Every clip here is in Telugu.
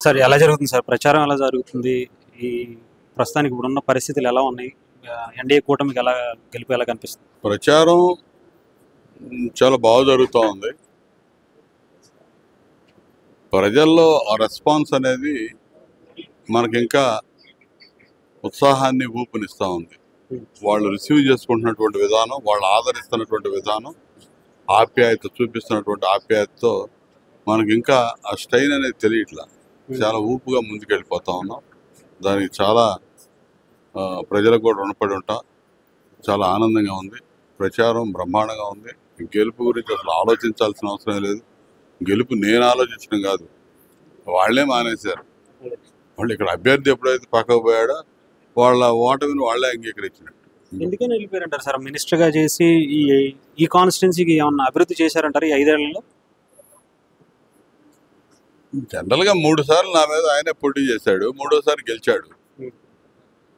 సార్ ఎలా జరుగుతుంది సార్ ప్రచారం ఎలా జరుగుతుంది? ఈ ప్రస్తుతానికి ఇప్పుడున్న పరిస్థితులు ఎలా ఉన్నాయి? ఎన్డీఏ కూటమికి ఎలా గెలుపు ఎలా కనిపిస్తుంది? ప్రచారం చాలా బాగా జరుగుతూ ఉంది. ప్రజల్లో ఆ రెస్పాన్స్ అనేది మనకి ఇంకా ఉత్సాహాన్ని ఊపునిస్తూ ఉంది. వాళ్ళు రిసీవ్ చేసుకుంటున్నటువంటి విధానం, వాళ్ళు ఆదరిస్తున్నటువంటి విధానం, ఆప్యాయత చూపిస్తున్నటువంటి ఆప్యాయతతో మనకి ఇంకా ఆ స్టైల్ అనేది తెలియట్లా. చాలా ఊపుగా ముందుకెళ్ళిపోతా ఉన్నాం. దానికి చాలా ప్రజలకు కూడా రుణపడి ఉంటాం. చాలా ఆనందంగా ఉంది. ప్రచారం బ్రహ్మాండంగా ఉంది. గెలుపు గురించి అసలు ఆలోచించాల్సిన అవసరం లేదు. గెలుపు నేను ఆలోచించడం కాదు, వాళ్ళే మానేశారు. వాళ్ళు ఇక్కడ అభ్యర్థి ఎప్పుడైతే పక్కకు పోయాడో వాళ్ళ ఓటమిని వాళ్ళే అంగీకరించినట్టు. ఎందుకని వెళ్ళిపోయారంటారు సార్? మినిస్టర్గా చేసి ఈ కాన్స్టిట్యున్సీకి ఏమన్నా అభివృద్ధి చేశారంటారు ఈ 5 ఏళ్లలో? జనరల్గా 3 సార్లు నా మీద ఆయనే పోటీ చేశాడు, 3వసారి గెలిచాడు.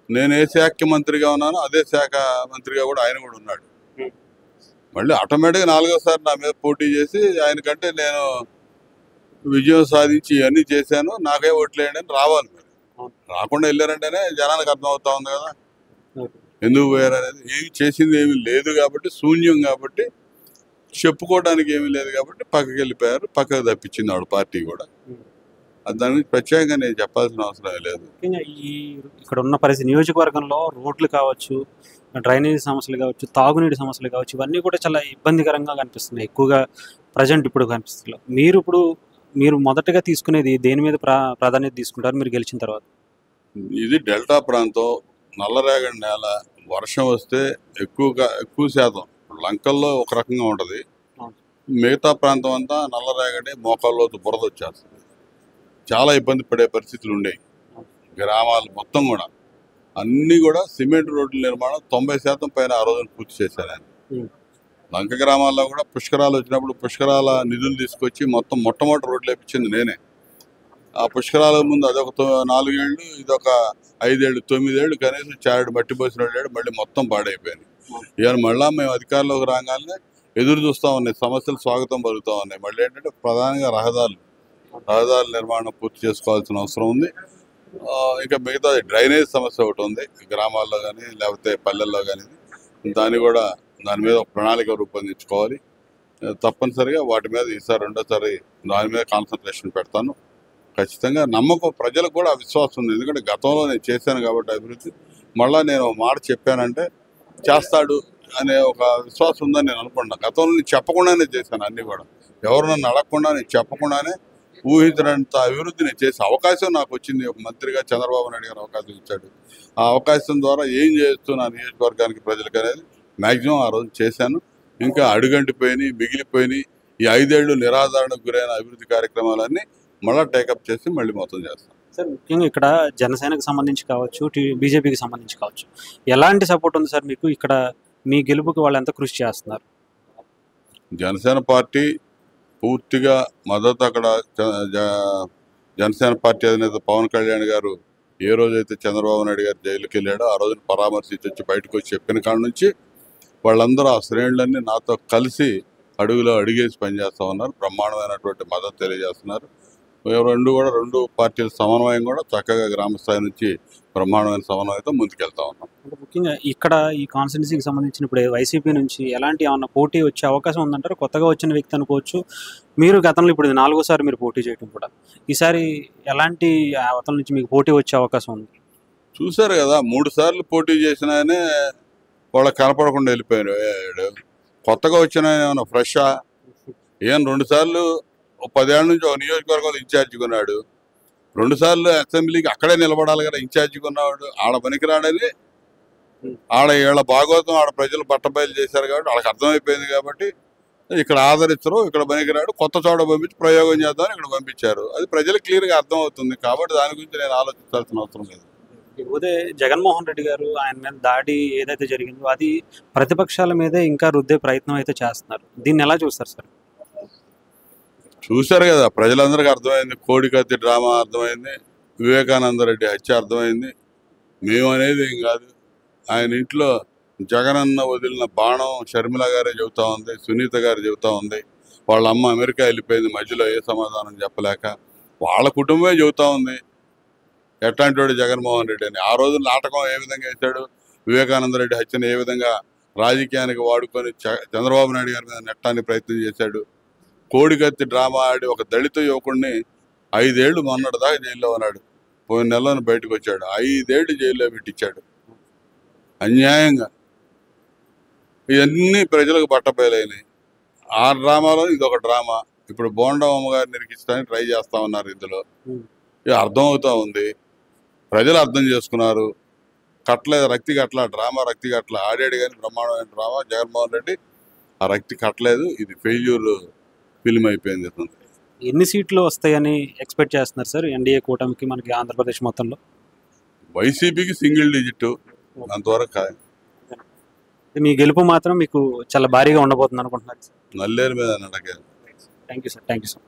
నేను ఏ శాఖ మంత్రిగా ఉన్నానో అదే శాఖ మంత్రిగా కూడా ఆయన కూడా ఉన్నాడు. మళ్ళీ ఆటోమేటిక్గా 4వసారి నా మీద పోటీ చేసి ఆయనకంటే నేను విజయం సాధించి ఇవన్నీ చేశాను, నాకే ఓట్లేయండి అని రావాలి. మరి రాకుండా వెళ్ళారంటేనే జనానికి అర్థం అవుతా ఉంది కదా ఎందుకు పోయారు అనేది. ఏమి చేసింది ఏమీ లేదు కాబట్టి, శూన్యం కాబట్టి, చెప్పుకోవడానికి ఏమీ లేదు కాబట్టి పక్కకి వెళ్ళిపోయారు. పక్కకు తప్పించింది ఆవిడ పార్టీ కూడా. దాని గురించి ప్రత్యేకంగా నేను చెప్పాల్సిన అవసరం లేదు. ముఖ్యంగా ఇక్కడ ఉన్న పరిస్థితి నియోజకవర్గంలో రోడ్లు కావచ్చు, డ్రైనేజీ సమస్యలు కావచ్చు, తాగునీటి సమస్యలు కావచ్చు, ఇవన్నీ కూడా చాలా ఇబ్బందికరంగా కనిపిస్తున్నాయి ఎక్కువగా ప్రజెంట్ ఇప్పుడు కనిపిస్తుంది. మీరు మొదటగా తీసుకునేది దేని మీద ప్రాధాన్యత తీసుకుంటారు మీరు గెలిచిన తర్వాత? ఇది డెల్టా ప్రాంతం, నల్లరేగడి నేల. వర్షం వస్తే ఎక్కువ శాతం లంకల్లో ఒక రకంగా ఉంటుంది, మిగతా ప్రాంతం అంతా నల్లరేగడి మోకాల్లోతు బురద వచ్చేస్తుంది. చాలా ఇబ్బంది పడే పరిస్థితులు ఉండేవి. గ్రామాలు మొత్తం కూడా అన్నీ కూడా సిమెంట్ రోడ్ల నిర్మాణం 90% పైన ఆ రోజున పూర్తి చేశారు ఆయన. లంక గ్రామాల్లో కూడా పుష్కరాలు వచ్చినప్పుడు పుష్కరాల నిధులు తీసుకొచ్చి మొత్తం మొట్టమొదటి రోడ్లు వేపించింది నేనే. ఆ పుష్కరాల ముందు అదొక 4 ఏళ్ళు, ఇదొక 5 ఏళ్ళు, 9 ఏళ్ళు కనీసం చారుడు మట్టి పోసిన వెళ్ళాడు. మళ్ళీ మొత్తం పాడైపోయింది. ఇవాళ మళ్ళీ మేము అధికారంలోకి రాగానే ఎదురు చూస్తూ ఉన్నాయి, సమస్యలు స్వాగతం పలుకుతూ ఉన్నాయి. మళ్ళీ ఏంటంటే ప్రధానంగా రహదారుల నిర్మాణం పూర్తి చేసుకోవాల్సిన అవసరం ఉంది. ఇంకా మిగతా డ్రైనేజ్ సమస్య ఒకటి ఉంది గ్రామాల్లో కానీ లేకపోతే పల్లెల్లో కానీ. దాని మీద ఒక ప్రణాళిక రూపొందించుకోవాలి. తప్పనిసరిగా వాటి మీద ఈసారి రెండోసారి దాని మీద కాన్సన్ట్రేషన్ పెడతాను. ఖచ్చితంగా నమ్మకం ప్రజలకు కూడా విశ్వాసం ఉంది. ఎందుకంటే గతంలో నేను చేశాను కాబట్టి అభివృద్ధి. మళ్ళీ నేను మాట చెప్పానంటే చేస్తాడు అనే ఒక విశ్వాసం ఉందని నేను అనుకుంటున్నాను. గతంలో నేను చెప్పకుండానే చేశాను అన్నీ కూడా. ఎవరు నన్ను అడగకుండా నేను చెప్పకుండానే ఊహించినంత అభివృద్ధి నేను చేసే అవకాశం నాకు వచ్చింది. ఒక మంత్రిగా చంద్రబాబు నాయుడు గారు అవకాశం ఇచ్చాడు. ఆ అవకాశం ద్వారా ఏం చేస్తూ నా నియోజకవర్గానికి ప్రజలకు అనేది మ్యాక్సిమం ఆ రోజు చేశాను. ఇంకా అడుగంటిపోయినాయి, మిగిలిపోయినాయి. ఈ 5 ఏళ్ళు నిరాధారణకు గురైన అభివృద్ధి కార్యక్రమాలన్నీ మళ్ళీ టేకప్ చేసి మళ్ళీ మొత్తం చేస్తాం. సార్ ముఖ్యంగా ఇక్కడ జనసేనకు సంబంధించి కావచ్చు, బీజేపీకి సంబంధించి కావచ్చు, ఎలాంటి సపోర్ట్ ఉంది సార్ మీకు? ఇక్కడ మీ గెలుపుకి వాళ్ళు ఎంత కృషి చేస్తున్నారు? జనసేన పార్టీ పూర్తిగా మద్దతు. అక్కడ జనసేన పార్టీ అధినేత పవన్ కళ్యాణ్ గారు ఏ రోజైతే చంద్రబాబు నాయుడు గారు జైలుకి వెళ్ళాడో ఆ రోజున పరామర్శించి వచ్చి బయటకు వచ్చి చెప్పిన కాడ నుంచి వాళ్ళందరూ ఆ శ్రేణులన్నీ నాతో కలిసి అడుగులో అడుగేసి పనిచేస్తూ ఉన్నారు. బ్రహ్మాండమైనటువంటి మద్దతు తెలియజేస్తున్నారు. రెండు పార్టీల సమన్వయం కూడా చక్కగా గ్రామ స్థాయి నుంచి బ్రహ్మాండమైన సమన్వయంతో ముందుకెళ్తా ఉన్నాం. ముఖ్యంగా ఇక్కడ ఈ కాన్స్టిట్యున్సీకి సంబంధించిన ఇప్పుడు వైసీపీ నుంచి ఎలాంటి ఏమన్నా పోటీ వచ్చే అవకాశం ఉందంటారు? కొత్తగా వచ్చిన వ్యక్తి అనుకోవచ్చు. మీరు గతంలో ఇప్పుడు 4వసారి మీరు పోటీ చేయడం కూడా, ఈసారి ఎలాంటి అవతల నుంచి మీకు పోటీ వచ్చే అవకాశం ఉంది? చూశారు కదా, 3 సార్లు పోటీ చేసిన ఆయనే వాళ్ళకి కనపడకుండా వెళ్ళిపోయాడు. కొత్తగా వచ్చిన ఆయన ఏమన్నా ఫ్రెషా? ఏం 2 సార్లు 10 ఏళ్ళ నుంచి ఒక నియోజకవర్గంలో ఇన్ఛార్జిగా ఉన్నాడు. 2 సార్లు అసెంబ్లీకి అక్కడే నిలబడాలి కదా ఇన్ఛార్జిగా ఉన్నవాడు. ఆడ పనికిరాడని వీళ్ళ భాగవతం ప్రజలు బట్టబయలు చేశారు కాబట్టి వాళ్ళకి అర్థమైపోయింది. కాబట్టి ఇక్కడ ఆదరించరు, ఇక్కడ పనికిరాడు, కొత్త చోట పంపించి ప్రయోగం చేద్దామని ఇక్కడ పంపించారు. అది ప్రజలకు క్లియర్గా అర్థమవుతుంది. కాబట్టి దాని గురించి నేను ఆలోచించాల్సిన అవసరం లేదు. ఇకపోతే జగన్మోహన్ రెడ్డి గారు ఆయన మీద దాడి ఏదైతే జరిగిందో అది ప్రతిపక్షాల మీదే ఇంకా రుద్దే ప్రయత్నం అయితే చేస్తున్నారు. దీన్ని ఎలా చూస్తారు సార్? చూశారు కదా, ప్రజలందరికీ అర్థమైంది. కోడికత్తి డ్రామా అర్థమైంది, వివేకానంద రెడ్డి హత్య అర్థమైంది. మేము అనేది ఏం కాదు. ఆయన ఇంట్లో జగనన్న వదిలిన బాణం షర్మిల గారే చెబుతా ఉంది, సునీత గారు చెబుతా ఉంది. వాళ్ళ అమ్మ అమెరికా వెళ్ళిపోయింది, మధ్యలో ఏ సమాధానం చెప్పలేక. వాళ్ళ కుటుంబమే చెబుతా ఉంది ఎట్లాంటి వాడు జగన్మోహన్ రెడ్డి అని. ఆ రోజు నాటకం ఏ విధంగా వేశాడు, వివేకానంద రెడ్డి హత్యను ఏ విధంగా రాజకీయానికి వాడుకొని చంద్రబాబు నాయుడు గారి మీద నెట్టానికి ప్రయత్నం చేశాడు. కోడికత్తి డ్రామా ఆడి ఒక దళిత యువకుడిని 5 ఏళ్లు మొన్నటి దాకా జైల్లో ఉన్నాడు. పోయిన నెలలో బయటకు వచ్చాడు. 5 ఏళ్లు జైల్లో పెట్టించాడు అన్యాయంగా. ఇవన్నీ ప్రజలకు బట్టబయలైనాయి. ఆ డ్రామాలో ఇదొక డ్రామా. ఇప్పుడు బోండా అమ్మగారిని నిరికించడానికి ట్రై చేస్తా ఉన్నారు. ఇందులో ఇది అర్థమవుతా ఉంది. ప్రజలు అర్థం చేసుకున్నారు. కట్టలేదు, రక్తి కట్టల, డ్రామా రక్తి కట్టల. ఆడాడు కానీ బ్రహ్మాండమైన డ్రామా. జగన్మోహన్ రెడ్డి ఆ రక్తి కట్టలేదు. ఇది ఫెయిల్యూర్ ఫిల్మ్ అయిపోయింది. ఎన్ని సీట్లు వస్తాయని ఎక్స్పెక్ట్ చేస్తున్నారు సార్ ఎన్డీఏ కూటమికి మనకి ఆంధ్రప్రదేశ్ మొత్తంలో? వైసీపీకి సింగిల్ డిజిట్, అంతవరకు ఖాయం. మీ గెలుపు మాత్రం మీకు చాలా భారీగా ఉండబోతుంది అనుకుంటున్నారు? నల్లేరు మీద నడకే. Thank you sir.